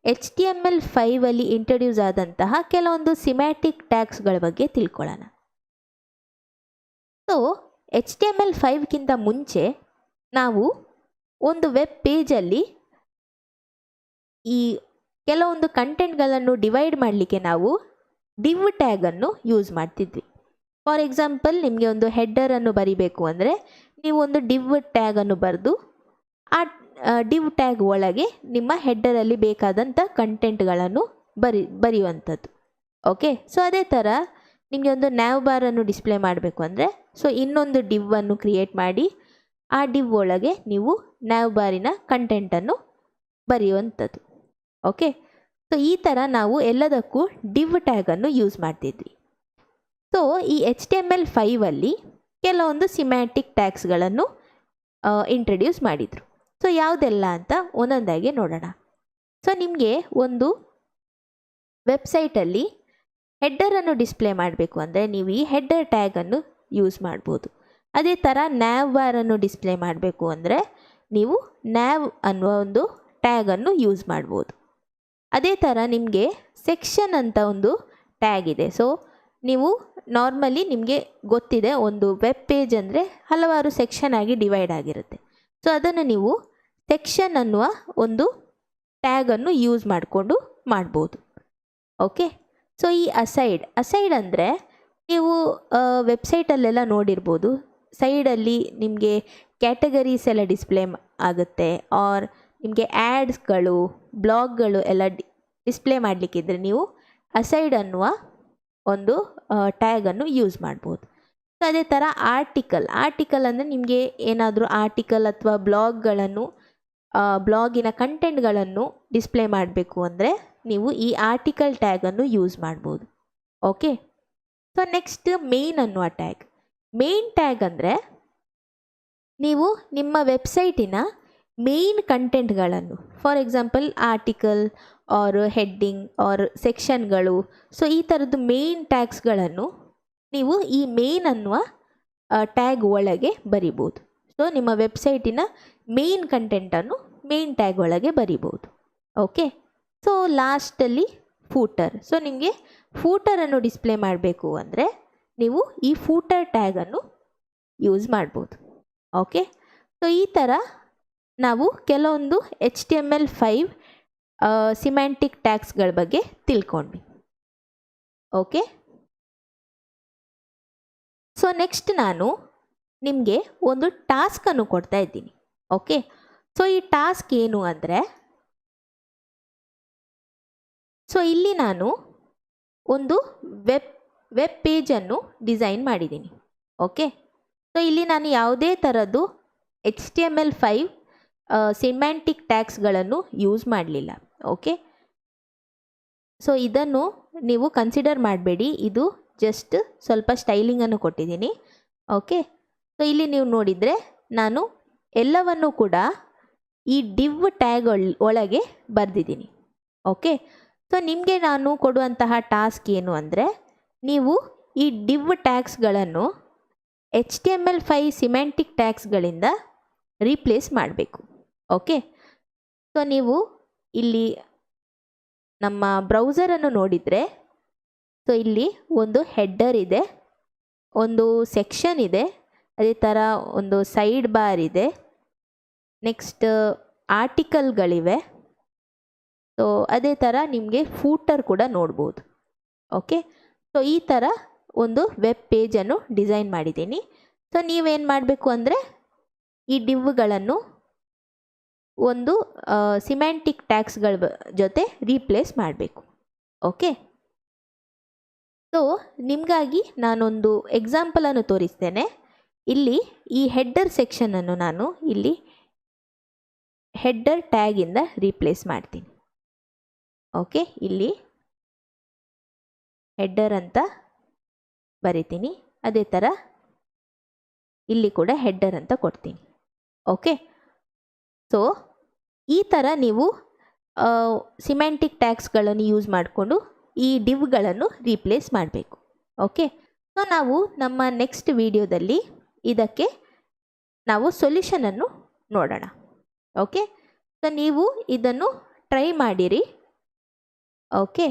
HTML5 ಅಲ್ಲಿ introduce ಆದಂತಹ ಕೆಲವೊಂದು ಸಿಮ್ಯಾಟಿಕ್ ಟ್ಯಾಗ್ಸ್ಗಳ ಬಗ್ಗೆ ತಿಳ್ಕೊಳ್ಳೋಣ. ಸೊ HTML5ಗಿಂತ ಮುಂಚೆ ನಾವು ಒಂದು ವೆಬ್ ಪೇಜಲ್ಲಿ ಈ ಕೆಲವೊಂದು ಕಂಟೆಂಟ್ಗಳನ್ನು ಡಿವೈಡ್ ಮಾಡಲಿಕ್ಕೆ ನಾವು div ಟ್ಯಾಗನ್ನು ಯೂಸ್ ಮಾಡ್ತಿದ್ವಿ. ಫಾರ್ ಎಕ್ಸಾಂಪಲ್, ನಿಮಗೆ ಒಂದು ಹೆಡ್ಡರನ್ನು ಬರಿಬೇಕು ಅಂದರೆ ನೀವು ಒಂದು div ಟ್ಯಾಗನ್ನು ಬರೆದು ಆ div ಟ್ಯಾಗ್ ಒಳಗೆ ನಿಮ್ಮ ಹೆಡ್ಡರಲ್ಲಿ ಬೇಕಾದಂಥ ಕಂಟೆಂಟ್ಗಳನ್ನು ಬರೆಯುವಂಥದ್ದು. ಓಕೆ, ಸೊ ಅದೇ ಥರ ನಿಮಗೆ ಒಂದು ನ್ಯಾವ್ ಬಾರನ್ನು ಡಿಸ್ಪ್ಲೇ ಮಾಡಬೇಕು ಅಂದರೆ ಸೊ ಇನ್ನೊಂದು div ಅನ್ನು ಕ್ರಿಯೇಟ್ ಮಾಡಿ ಆ div ಒಳಗೆ ನೀವು ನ್ಯಾವ್ ಬಾರಿನ ಕಂಟೆಂಟನ್ನು ಬರೆಯುವಂಥದ್ದು. ಓಕೆ, ಸೊ ಈ ಥರ ನಾವು ಎಲ್ಲದಕ್ಕೂ div ಟ್ಯಾಗನ್ನು ಯೂಸ್ ಮಾಡ್ತಿದ್ವಿ. ಸೊ ಈ HTML5ಅಲ್ಲಿ ಕೆಲವೊಂದು ಸಿಮ್ಯಾಟಿಕ್ ಟ್ಯಾಗ್ಸ್ಗಳನ್ನು ಇಂಟ್ರಡ್ಯೂಸ್ ಮಾಡಿದರು. ಸೊ ಯಾವುದೆಲ್ಲ ಅಂತ ಒಂದೊಂದಾಗಿ ನೋಡೋಣ. ಸೊ ನಿಮಗೆ ಒಂದು ವೆಬ್ಸೈಟಲ್ಲಿ ಹೆಡ್ಡರನ್ನು ಡಿಸ್ಪ್ಲೇ ಮಾಡಬೇಕು ಅಂದರೆ ನೀವು ಈ ಹೆಡ್ಡರ್ ಟ್ಯಾಗನ್ನು ಯೂಸ್ ಮಾಡ್ಬೋದು. ಅದೇ ಥರ ನ್ಯಾವ್ ಬಾರನ್ನು ಡಿಸ್ಪ್ಲೇ ಮಾಡಬೇಕು ಅಂದರೆ ನೀವು ನ್ಯಾವ್ ಅನ್ನುವ ಒಂದು ಟ್ಯಾಗನ್ನು ಯೂಸ್ ಮಾಡ್ಬೋದು. ಅದೇ ಥರ ನಿಮಗೆ ಸೆಕ್ಷನ್ ಅಂತ ಒಂದು ಟ್ಯಾಗ್ ಇದೆ. ಸೊ ನೀವು ನಾರ್ಮಲಿ ನಿಮಗೆ ಗೊತ್ತಿದೆ, ಒಂದು ವೆಬ್ ಪೇಜ್ ಅಂದರೆ ಹಲವಾರು ಸೆಕ್ಷನ್ ಆಗಿ ಡಿವೈಡ್ ಆಗಿರುತ್ತೆ. ಸೊ ಅದನ್ನು ನೀವು ಸೆಕ್ಷನ್ ಅನ್ನುವ ಒಂದು ಟ್ಯಾಗನ್ನು ಯೂಸ್ ಮಾಡಿಕೊಂಡು ಮಾಡ್ಬೋದು. ಓಕೆ, ಸೊ ಈ ಅಸೈಡ್ ಅಂದರೆ ನೀವು ವೆಬ್ಸೈಟಲ್ಲೆಲ್ಲ ನೋಡಿರ್ಬೋದು, ಸೈಡಲ್ಲಿ ನಿಮಗೆ ಕ್ಯಾಟಗರೀಸ್ ಎಲ್ಲ ಡಿಸ್ಪ್ಲೇ ಆಗುತ್ತೆ. ಆರ್ ನಿಮಗೆ ಆ್ಯಡ್ಸ್ಗಳು, ಬ್ಲಾಗ್ಗಳು ಎಲ್ಲ ಡಿಸ್ಪ್ಲೇ ಮಾಡಲಿಕ್ಕಿದ್ರೆ ನೀವು ಅಸೈಡ್ ಅನ್ನುವ ಒಂದು ಟ್ಯಾಗನ್ನು ಯೂಸ್ ಮಾಡ್ಬೋದು. ಸೊ ಅದೇ ಥರ ಆರ್ಟಿಕಲ್ ಅಂದರೆ ನಿಮಗೆ ಏನಾದರೂ ಆರ್ಟಿಕಲ್ ಅಥವಾ ಬ್ಲಾಗಿನ ಕಂಟೆಂಟ್ಗಳನ್ನು ಡಿಸ್ಪ್ಲೇ ಮಾಡಬೇಕು ಅಂದರೆ ನೀವು ಈ ಆರ್ಟಿಕಲ್ ಟ್ಯಾಗನ್ನು ಯೂಸ್ ಮಾಡ್ಬೋದು. ಓಕೆ, ಸೊ ನೆಕ್ಸ್ಟ್ ಮೇನ್ ಅನ್ನುವ ಮೇನ್ ಟ್ಯಾಗ್ ಅಂದರೆ ನೀವು ನಿಮ್ಮ ವೆಬ್ಸೈಟಿನ ಮೇನ್ ಕಂಟೆಂಟ್ಗಳನ್ನು, for example article or heading or ಸೆಕ್ಷನ್ಗಳು, ಸೊ ಈ ಥರದ್ದು ಮೇನ್ ಟ್ಯಾಗ್ಸ್ಗಳನ್ನು ನೀವು ಈ ಮೇನ್ ಅನ್ನುವ ಟ್ಯಾಗ್ ಒಳಗೆ ಬರಿಬೋದು. ಸೊ ನಿಮ್ಮ ವೆಬ್ಸೈಟಿನ ಮೇನ್ ಕಂಟೆಂಟನ್ನು ಮೇನ್ ಟ್ಯಾಗ್ ಒಳಗೆ ಬರಿಬೋದು. ಓಕೆ, ಸೊ ಲಾಸ್ಟಲ್ಲಿ ಫೂಟರ್. ಸೊ ನಿಮಗೆ ಫೂಟರನ್ನು ಡಿಸ್ಪ್ಲೇ ಮಾಡಬೇಕು ಅಂದರೆ ನೀವು ಈ ಫೂಟರ್ ಟ್ಯಾಗನ್ನು ಯೂಸ್ ಮಾಡ್ಬೋದು. ಓಕೆ, ಸೊ ಈ ಥರ ನಾವು ಕೆಲವೊಂದು HTML5 ಸಿಮ್ಯಾಂಟಿಕ್ ಟ್ಯಾಗ್ಸ್ಗಳ ಬಗ್ಗೆ ತಿಳ್ಕೊಂಡ್ವಿ. ಓಕೆ, ಸೊ ನೆಕ್ಸ್ಟ್ ನಾನು ನಿಮಗೆ ಒಂದು ಟಾಸ್ಕನ್ನು ಕೊಡ್ತಾ ಇದ್ದೀನಿ. ಓಕೆ, ಸೊ ಈ ಟಾಸ್ಕ್ ಏನು ಅಂದರೆ, ಸೊ ಇಲ್ಲಿ ನಾನು ಒಂದು ವೆಬ್ ಪೇಜನ್ನು ಡಿಸೈನ್ ಮಾಡಿದ್ದೀನಿ. ಓಕೆ, ಸೊ ಇಲ್ಲಿ ನಾನು ಯಾವುದೇ ಥರದ್ದು HTML5 ಸಿಮ್ಯಾಂಟಿಕ್ ಟ್ಯಾಗ್ಸ್ಗಳನ್ನು ಯೂಸ್ ಮಾಡಲಿಲ್ಲ. ಓಕೆ, ಸೊ ಇದನ್ನು ನೀವು ಕನ್ಸಿಡರ್ ಮಾಡಬೇಡಿ, ಇದು ಜಸ್ಟ್ ಸ್ವಲ್ಪ ಸ್ಟೈಲಿಂಗನ್ನು ಕೊಟ್ಟಿದ್ದೀನಿ. ಓಕೆ, ಸೊ ಇಲ್ಲಿ ನೀವು ನೋಡಿದರೆ ನಾನು ಎಲ್ಲವನ್ನು ಕೂಡ ಈ div ಟ್ಯಾಗ್ ಒಳಗೆ ಬರೆದಿದ್ದೀನಿ. ಓಕೆ, ಸೊ ನಿಮಗೆ ನಾನು ಕೊಡುವಂತಹ ಟಾಸ್ಕ್ ಏನು ಅಂದರೆ, ನೀವು ಈ div ಟ್ಯಾಗ್ಸ್ಗಳನ್ನು HTML5 ಸಿಮ್ಯಾಂಟಿಕ್ ಟ್ಯಾಗ್ಸ್ಗಳಿಂದ ರೀಪ್ಲೇಸ್ ಮಾಡಬೇಕು. ಓಕೆ, ಸೊ ನೀವು ಇಲ್ಲಿ ನಮ್ಮ ಬ್ರೌಸರನ್ನು ನೋಡಿದರೆ ಸೊ ಇಲ್ಲಿ ಒಂದು ಹೆಡ್ಡರ್ ಇದೆ, ಒಂದು ಸೆಕ್ಷನ್ ಇದೆ, ಅದೇ ಥರ ಒಂದು ಸೈಡ್ ಬಾರ್ ಇದೆ, ನೆಕ್ಸ್ಟ್ ಆರ್ಟಿಕಲ್ಗಳಿವೆ. ಸೊ ಅದೇ ಥರ ನಿಮಗೆ ಫೂಟರ್ ಕೂಡ ನೋಡ್ಬೋದು. ಓಕೆ, ಸೊ ಈ ಥರ ಒಂದು ವೆಬ್ ಪೇಜನ್ನು ಡಿಸೈನ್ ಮಾಡಿದ್ದೀನಿ. ಸೊ ನೀವೇನು ಮಾಡಬೇಕು ಅಂದರೆ ಈ ಡಿವ್ಗಳನ್ನು ಒಂದು ಸಿಮ್ಯಾಂಟಿಕ್ ಟ್ಯಾಗ್ಸ್ಗಳ ಜೊತೆ ರೀಪ್ಲೇಸ್ ಮಾಡಬೇಕು. ಓಕೆ, ಸೊ ನಿಮಗಾಗಿ ನಾನೊಂದು ಎಕ್ಸಾಂಪಲನ್ನು ತೋರಿಸ್ತೇನೆ. ಇಲ್ಲಿ ಈ ಹೆಡ್ಡರ್ ಸೆಕ್ಷನನ್ನು ನಾನು ಇಲ್ಲಿ ಹೆಡ್ಡರ್ ಟ್ಯಾಗಿಂದ ರೀಪ್ಲೇಸ್ ಮಾಡ್ತೀನಿ. ಓಕೆ, ಇಲ್ಲಿ ಹೆಡ್ಡರ್ ಅಂತ ಬರಿತೀನಿ, ಅದೇ ಥರ ಇಲ್ಲಿ ಕೂಡ ಹೆಡ್ಡರ್ ಅಂತ ಕೊಡ್ತೀನಿ. ಓಕೆ, ಸೊ ಈ ಥರ ನೀವು ಸಿಮ್ಯಾಂಟಿಕ್ ಟ್ಯಾಗ್ಸ್ಗಳನ್ನು ಯೂಸ್ ಮಾಡಿಕೊಂಡು ಈ ಡಿವ್ಗಳನ್ನು ರೀಪ್ಲೇಸ್ ಮಾಡಬೇಕು. ಓಕೆ, ಸೊ ನಾವು ನಮ್ಮ ನೆಕ್ಸ್ಟ್ ವಿಡಿಯೋದಲ್ಲಿ ಇದಕ್ಕೆ ನಾವು ಸೊಲ್ಯೂಷನನ್ನು ನೋಡೋಣ. ಓಕೆ, ಸೊ ನೀವು ಇದನ್ನು ಟ್ರೈ ಮಾಡಿರಿ. ಓಕೆ.